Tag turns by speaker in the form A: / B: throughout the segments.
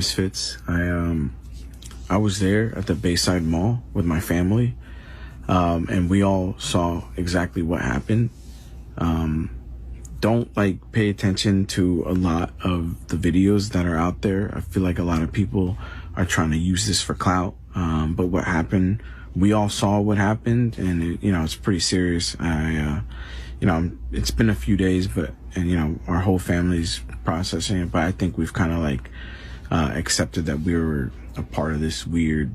A: is Fitz. I was there at the Bayside Mall with my family, and we all saw exactly what happened. Don't pay attention to a lot of the videos that are out there. I feel like a lot of people are trying to use this for clout. But what happened, we all saw what happened, and it's pretty serious. It's been a few days, and our whole family's processing it, but I think we've kind of accepted that we were a part of this weird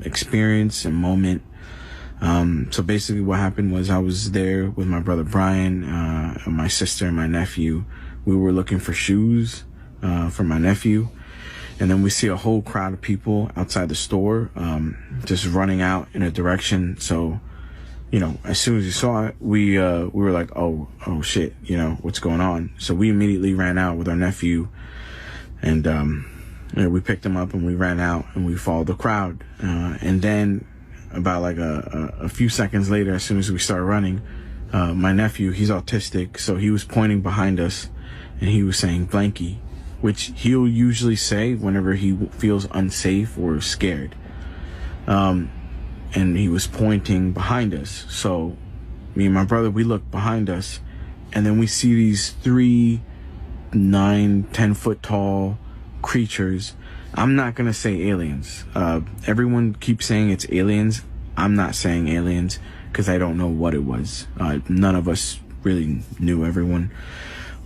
A: experience and moment. So basically what happened was I was there with my brother Brian, my sister and my nephew. We were looking for shoes for my nephew, and then we see a whole crowd of people outside the store just running out in a direction. So as soon as we saw it, we were like, oh shit, what's going on? So we immediately ran out with our nephew, and we picked him up and we ran out and we followed the crowd. And then about a few seconds later, as soon as we started running, my nephew, he's autistic, so he was pointing behind us and he was saying blankie, which he'll usually say whenever he feels unsafe or scared. And he was pointing behind us. So me and my brother, we look behind us, and then we see these 3 9-10 foot tall creatures. I'm not gonna say aliens. Everyone keeps saying it's aliens. I'm not saying aliens because I don't know what it was. None of us really knew. Everyone,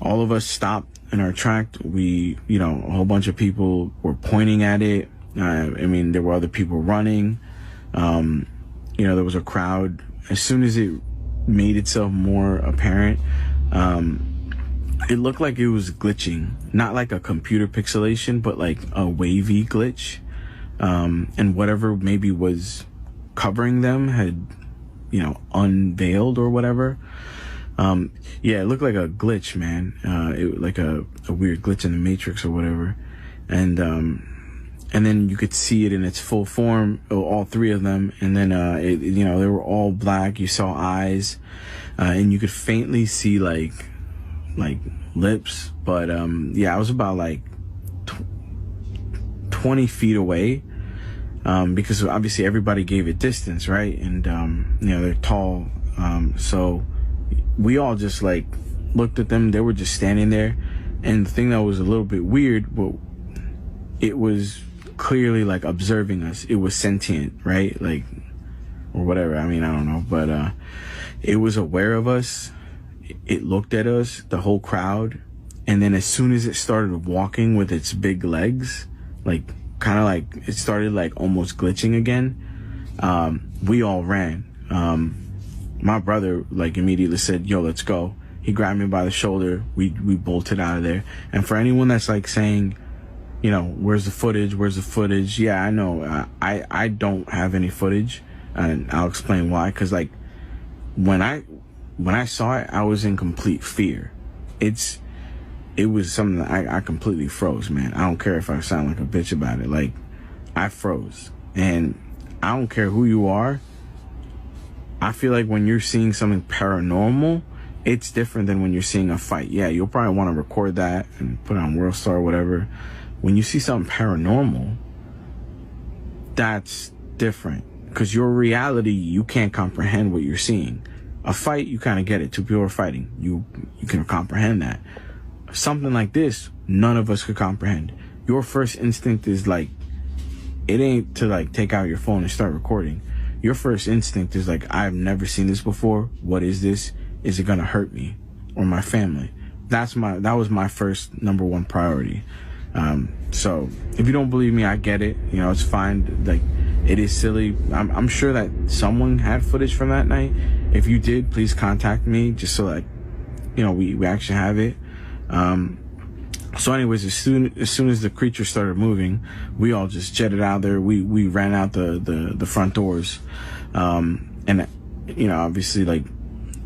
A: all of us stopped in our track. We, a whole bunch of people were pointing at it. There were other people running. There was a crowd. As soon as it made itself more apparent, it looked like it was glitching, not like a computer pixelation, but like a wavy glitch. And whatever maybe was covering them had, unveiled or whatever. It looked like a glitch, man. It like a weird glitch in the Matrix or whatever. And then you could see it in its full form, all 3 of them. And then, they were all black. You saw eyes, and you could faintly see like lips. But, I was about 20 feet away, because obviously everybody gave it distance, right? And, they're tall. So we all just looked at them. They were just standing there. And the thing that was a little bit weird, well, it was clearly observing us. It was sentient, right? Or whatever. I don't know, but it was aware of us. It looked at us, the whole crowd, and then as soon as it started walking with its big legs, it started almost glitching again, we all ran. My brother immediately said, yo, let's go. He grabbed me by the shoulder. We bolted out of there. And for anyone that's saying, where's the footage? Yeah, I know. I don't have any footage, and I'll explain why. Cause when I saw it, I was in complete fear. It was something that I completely froze, man. I don't care if I sound like a bitch about it. I froze, and I don't care who you are. I feel like when you're seeing something paranormal, it's different than when you're seeing a fight. Yeah, you'll probably want to record that and put it on World Star or whatever. When you see something paranormal, that's different, because your reality, you can't comprehend what you're seeing. A fight, you kind of get it. 2 people are fighting. You can comprehend that. Something like this, none of us could comprehend. Your first instinct is it ain't to take out your phone and start recording. Your first instinct is I've never seen this before. What is this? Is it gonna hurt me or my family? That was my first number 1 priority. So if you don't believe me, I get it. It's fine. It is silly. I'm sure that someone had footage from that night. If you did, please contact me just so we actually have it. So anyways, as soon as the creature started moving, we all just jetted out there. We ran out the front doors. And obviously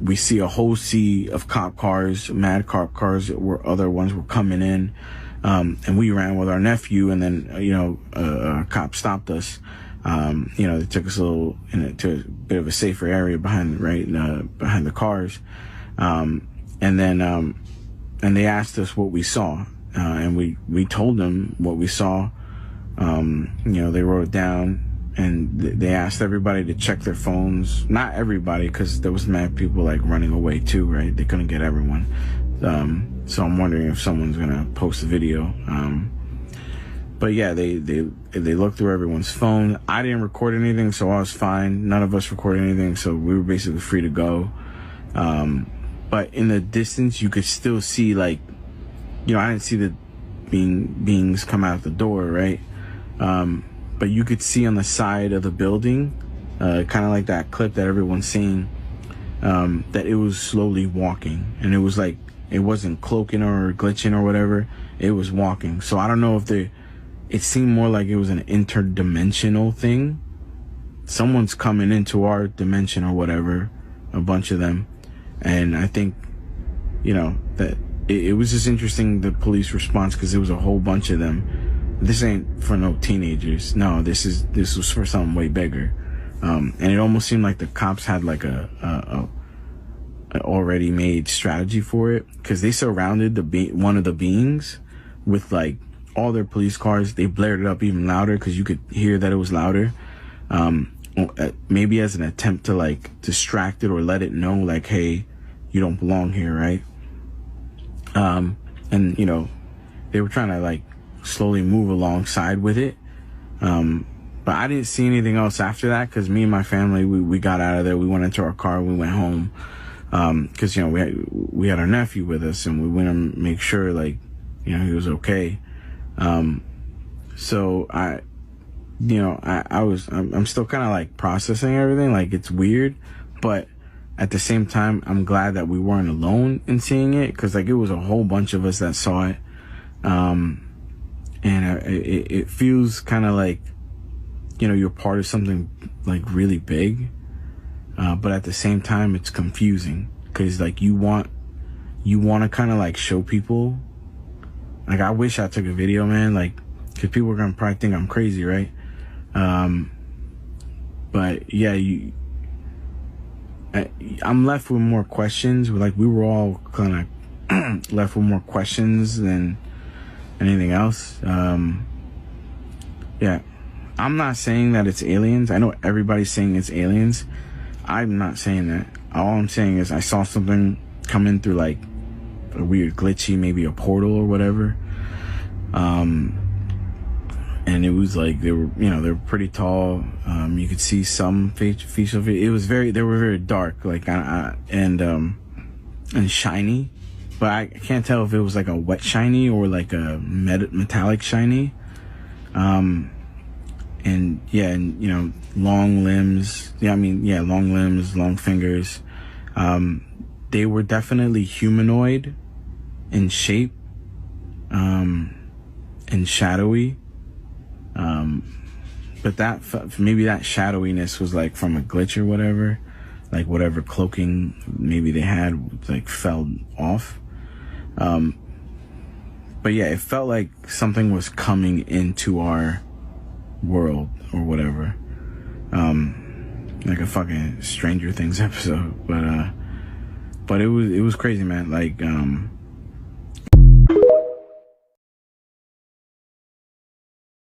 A: we see a whole sea of cop cars, mad cop cars, where other ones were coming in. And we ran with our nephew, and then, a cop stopped us. They took us to a bit of a safer area behind the cars. And they asked us what we saw. and we told them what we saw. They wrote it down, and they asked everybody to check their phones. Not everybody, because there was mad people like running away too, right? They couldn't get everyone. So I'm wondering if someone's gonna post a video. But yeah, they looked through everyone's phone. I didn't record anything, so I was fine. None of us recorded anything, so we were basically free to go. But in the distance, you could still see, like, I didn't see the beings come out the door, right? But you could see on the side of the building, kind of like that clip that everyone's seeing, that it was slowly walking, and it was like, it wasn't cloaking or glitching or whatever. It was walking. So I don't know if it seemed more like it was an interdimensional thing. Someone's coming into our dimension or whatever, a bunch of them. And I think, that it was just interesting, the police response, because it was a whole bunch of them. This ain't for no teenagers. No, this was for something way bigger. And it almost seemed like the cops had like a already made strategy for it, because they surrounded one of the beings with like all their police cars. They blared it up even louder, because you could hear that it was louder. Maybe as an attempt to like distract it or let it know, like, hey, you don't belong here, right? And they were trying to like slowly move alongside with it. But I didn't see anything else after that, because me and my family, we got out of there. We went into our car, we went home, because we had our nephew with us, and we went to make sure, like, he was okay. So I'm still kind of like processing everything. Like, it's weird, but at the same time, I'm glad that we weren't alone in seeing it, because like it was a whole bunch of us that saw it. And it feels kind of like, you're part of something like really big. But at the same time, it's confusing, because like you want to kind of like show people. Like, I wish I took a video, man, like, because people are gonna probably think I'm crazy, right? But yeah, I'm left with more questions. Like, we were all kind of left with more questions than anything else. Yeah, I'm not saying that it's aliens. I know everybody's saying it's aliens. I'm not saying that. All I'm saying is I saw something come in through like a weird glitchy, maybe a portal or whatever. And it was like they were pretty tall. You could see some facial. They were very dark, like and shiny, but I can't tell if it was like a wet shiny or like a metallic shiny. And long limbs. Long limbs, long fingers. They were definitely humanoid in shape, and shadowy. But maybe that shadowiness was like from a glitch or whatever, like whatever cloaking maybe they had like fell off. But yeah, it felt like something was coming into our world or whatever, like a fucking Stranger Things episode. But it was crazy, man. Like,